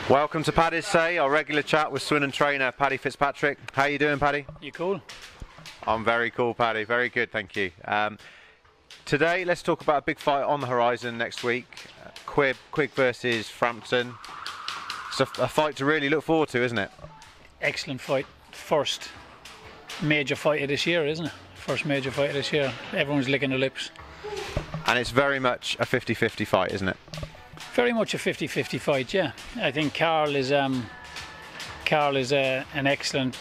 Welcome to Paddy's Say, our regular chat with Swindon trainer Paddy Fitzpatrick. How are you doing, Paddy? You cool? I'm very cool, Paddy. Very good, thank you. Today, let's talk about a big fight on the horizon next week. Quigg versus Frampton. It's a fight to really look forward to, isn't it? Excellent fight. First major fight of this year, isn't it? First major fight of this year. Everyone's licking their lips. And it's very much a 50-50 fight, isn't it? Very much a 50-50 fight, yeah. I think Carl is an excellent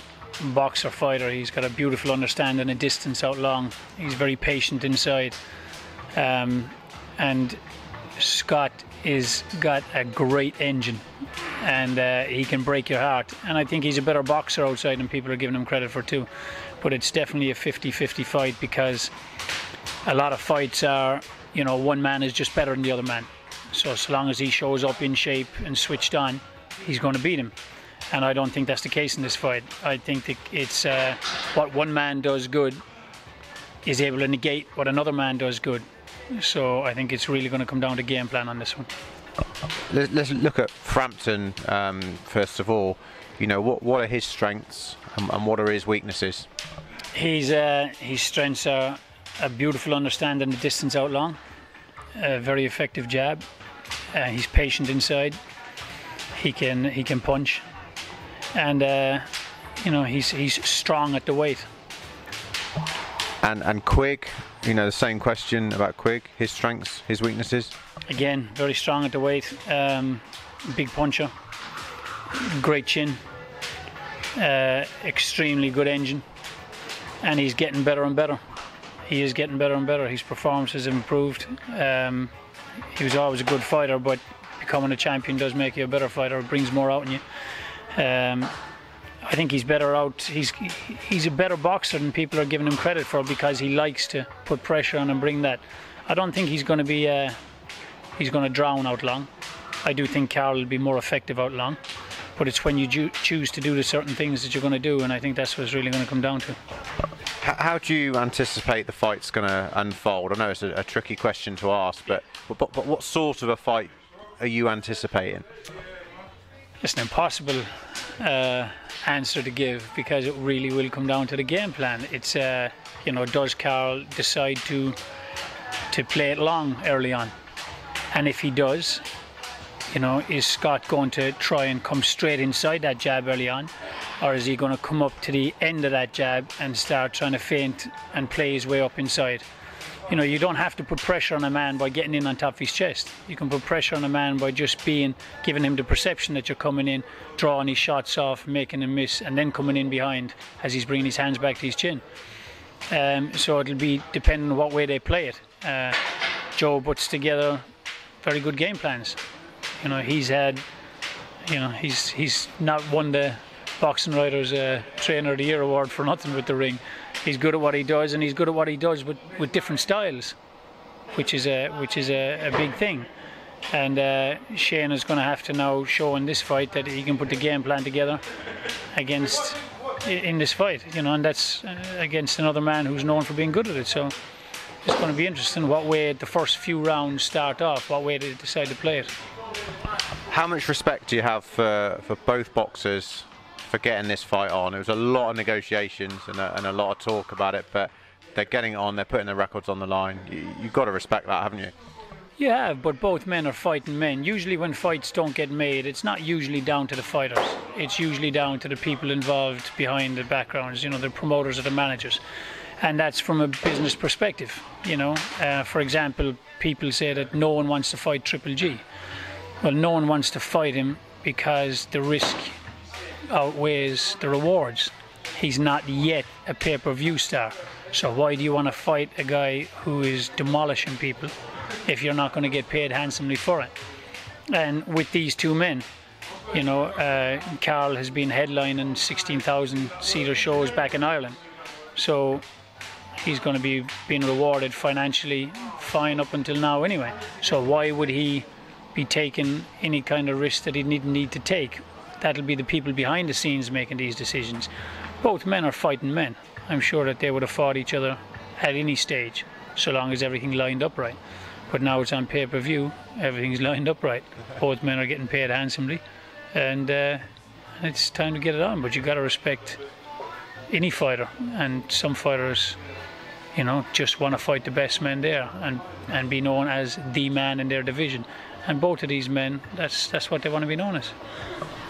boxer fighter. He's got a beautiful understanding of distance out long. He's very patient inside. And Scott is got a great engine, and he can break your heart. And I think he's a better boxer outside than people are giving him credit for too. But it's definitely a 50-50 fight, because a lot of fights are, you know, one man is just better than the other man. So long as he shows up in shape and switched on, he's going to beat him. And I don't think that's the case in this fight. I think that it's what one man does good is able to negate what another man does good. So I think it's really going to come down to game plan on this one. Let's look at Frampton first of all. You know, what are his strengths and what are his weaknesses? His strengths are a beautiful understanding of distance out long, a very effective jab. He's patient inside. He can punch, and you know, he's strong at the weight. And Quigg, you know, the same question about Quigg. His strengths, his weaknesses. Again, very strong at the weight. Big puncher. Great chin. Extremely good engine, and he's getting better and better. He is getting better and better. His performances have improved. He was always a good fighter, but becoming a champion does make you a better fighter. It brings more out in you. I think he's better out. He's a better boxer than people are giving him credit for, because he likes to put pressure on and bring that. I don't think he's going to be. He's going to drown out long. I do think Carl will be more effective out long, but it's when you choose to do the certain things that you're going to do, and I think that's what it's really going to come down to. How do you anticipate the fight's going to unfold? I know it's a tricky question to ask, but what sort of a fight are you anticipating? It's an impossible answer to give, because it really will come down to the game plan. It's you know, does Carl decide to play it long early on? And if he does, you know, is Scott going to try and come straight inside that jab early on, or is he going to come up to the end of that jab and start trying to feint and play his way up inside? You know, you don't have to put pressure on a man by getting in on top of his chest. You can put pressure on a man by just giving him the perception that you're coming in, drawing his shots off, making him miss, and then coming in behind as he's bringing his hands back to his chin. So it'll be depending on what way they play it. Joe puts together very good game plans. You know, he's not won the Boxing Writers Trainer of the Year award for nothing with the ring. He's good at what he does, and he's good at what he does with different styles, which is a big thing. And Shane is going to have to now show in this fight that he can put the game plan together in this fight. You know, and that's against another man who's known for being good at it. So it's going to be interesting what way the first few rounds start off, what way they decide to play it. How much respect do you have for both boxers for getting this fight on? There was a lot of negotiations and a lot of talk about it, but they're getting it on, they're putting their records on the line. You've got to respect that, haven't you? Yeah, but both men are fighting men. Usually when fights don't get made, it's not usually down to the fighters. It's usually down to the people involved behind the backgrounds, you know, the promoters or the managers. And that's from a business perspective, you know. For example, people say that no one wants to fight Triple G. Well, no one wants to fight him because the risk outweighs the rewards. He's not yet a pay-per-view star. So why do you want to fight a guy who is demolishing people if you're not going to get paid handsomely for it? And with these two men, you know, Carl has been headlining 16,000-seater shows back in Ireland. So he's going to be being rewarded financially fine up until now anyway. So why would he be taking any kind of risk that he didn't need to take? That'll be the people behind the scenes making these decisions. Both men are fighting men. I'm sure that they would have fought each other at any stage, so long as everything lined up right. But now it's on pay-per-view, everything's lined up right. Both men are getting paid handsomely, and it's time to get it on. But you got to respect any fighter, and some fighters, just want to fight the best men there and be known as the man in their division. And both of these men, that's what they want to be known as.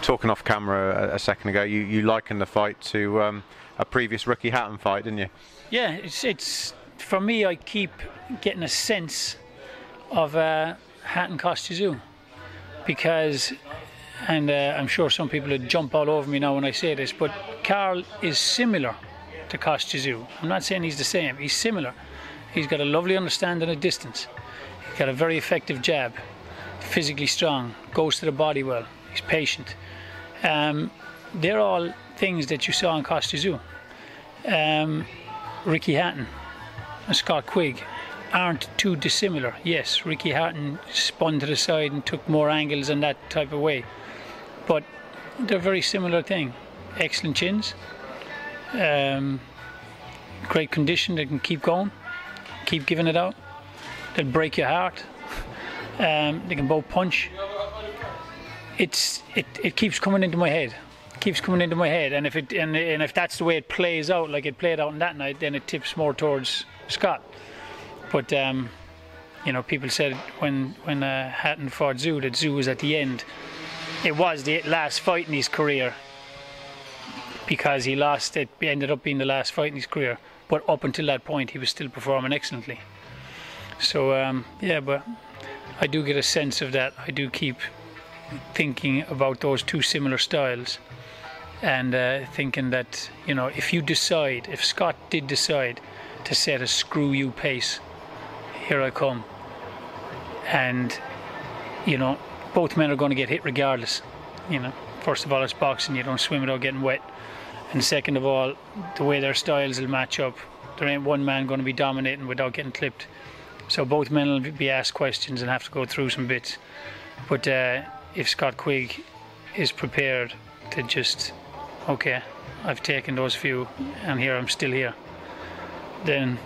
Talking off camera a second ago, you likened the fight to a previous Ricky Hatton fight, didn't you? Yeah, it's for me, I keep getting a sense of Hatton Costa because, and I'm sure some people would jump all over me now when I say this, but Carl is similar to Costa. I'm not saying he's the same, he's similar. He's got a lovely understanding of distance. He's got a very effective jab, physically strong, goes to the body well, he's patient. They're all things that you saw in Costa. Ricky Hatton and Scott Quigg aren't too dissimilar. Yes, Ricky Hatton spun to the side and took more angles and that type of way, but they're very similar thing. Excellent chins, great condition. They can keep going, keep giving it out. They'll break your heart. They can both punch. It keeps coming into my head. Keeps coming into my head, and if that's the way it plays out, like it played out on that night, then it tips more towards Scott. But people said when Hatton fought Tszyu that Tszyu was at the end. It was the last fight in his career because he lost. It ended up being the last fight in his career. But up until that point, he was still performing excellently. So but I do get a sense of that. I do keep thinking about those two similar styles. And thinking that, if Scott did decide to set a screw you pace, here I come, and both men are going to get hit regardless. First of all, it's boxing, you don't swim without getting wet, and second of all, the way their styles will match up, there ain't one man going to be dominating without getting clipped. So both men will be asked questions and have to go through some bits. But if Scott Quigg is prepared to just, okay, I've taken those few and here I'm still here, then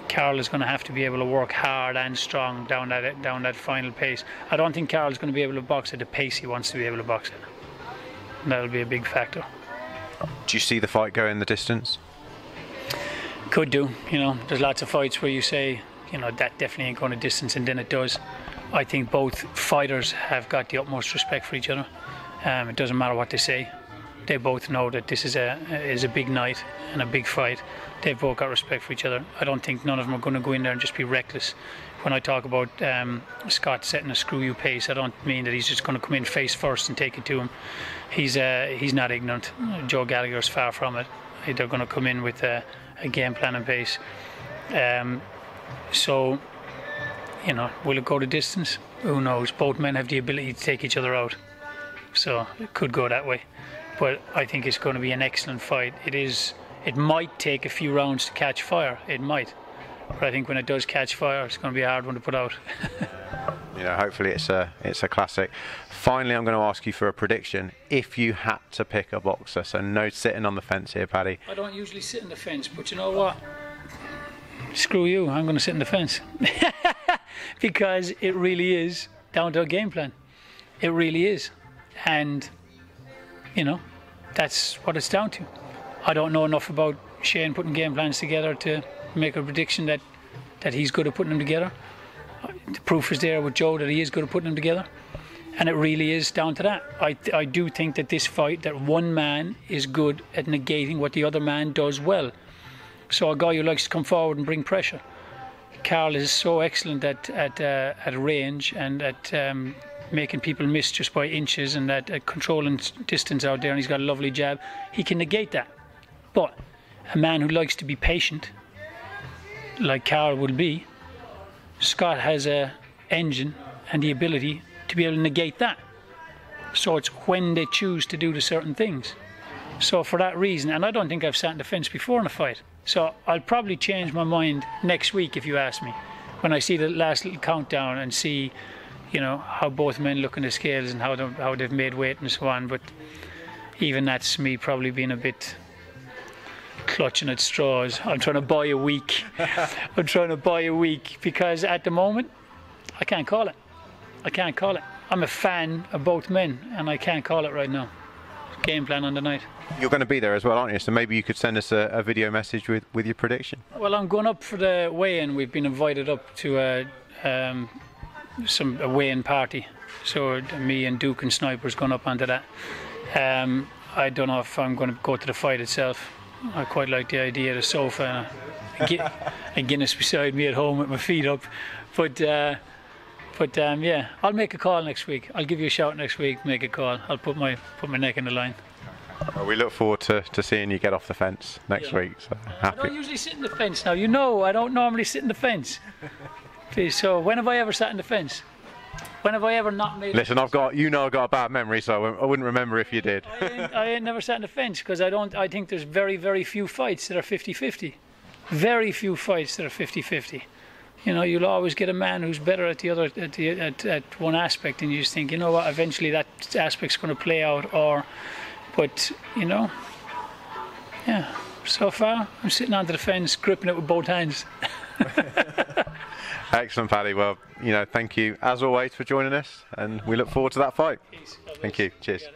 Carl is going to have to be able to work hard and strong down that final pace. I don't think Carl's going to be able to box at the pace he wants to be able to box at. That'll be a big factor. Do you see the fight going the distance? Could do. There's lots of fights where you say, that definitely ain't going to distance, and then it does. I think both fighters have got the utmost respect for each other. It doesn't matter what they say. They both know that this is a big night and a big fight. They've both got respect for each other. I don't think none of them are going to go in there and just be reckless. When I talk about Scott setting a screw you pace, I don't mean that he's just going to come in face first and take it to him. He's not ignorant. Joe Gallagher's far from it. They're going to come in with a game plan and pace. So, will it go the distance? Who knows? Both men have the ability to take each other out. So it could go that way. But I think it's going to be an excellent fight. It might take a few rounds to catch fire. It might. But I think when it does catch fire, it's going to be a hard one to put out. Hopefully it's a classic. Finally, I'm going to ask you for a prediction. If you had to pick a boxer, so no sitting on the fence here, Paddy. I don't usually sit on the fence, but you know what? Screw you, I'm going to sit on the fence. Because it really is down to a game plan. It really is. And that's what it's down to. I don't know enough about Shane putting game plans together to make a prediction that he's good at putting them together. The proof is there with Joe that he is good at putting them together, and it really is down to that. I do think that this fight, that one man is good at negating what the other man does well. So a guy who likes to come forward and bring pressure. Carl is so excellent at range and at making people miss just by inches, and that controlling distance out there, and he's got a lovely jab. He can negate that. But a man who likes to be patient, like Carl will be, Scott has a engine and the ability to be able to negate that. So it's when they choose to do the certain things. So for that reason, and I don't think I've sat on the fence before in a fight, so I'll probably change my mind next week if you ask me, when I see the last little countdown and see how both men look in the scales and how they've made weight and so on. But even that's me probably being a bit clutching at straws. I'm trying to buy a week. I'm trying to buy a week because at the moment I can't call it. I'm a fan of both men, and I can't call it right now. Game plan on the night. You're going to be there as well, aren't you? So maybe you could send us a video message with your prediction. Well, I'm going up for the weigh-in. We've been invited up to a weigh-in party. So me and Duke and Sniper's going up onto that. I don't know if I'm going to go to the fight itself. I quite like the idea of the sofa and a Guinness beside me at home with my feet up. But yeah, I'll make a call next week. I'll give you a shout next week, make a call. I'll put my neck in the line. Well, we look forward to seeing you get off the fence next week. So happy. I don't usually sit in the fence now. I don't normally sit in the fence. So when have I ever sat in the fence? When have I ever not made? Listen, I've got a bad memory, so I wouldn't remember if you did. I ain't never sat in the fence because I think there's very, very few fights that are 50-50. Very few fights that are 50-50. You'll always get a man who's better at the other at one aspect, and you just think, you know what, eventually that aspect's going to play out. But yeah. So far, I'm sitting onto the fence, gripping it with both hands. Excellent, Paddy. Well, thank you as always for joining us, and we look forward to that fight. Thank you. Cheers.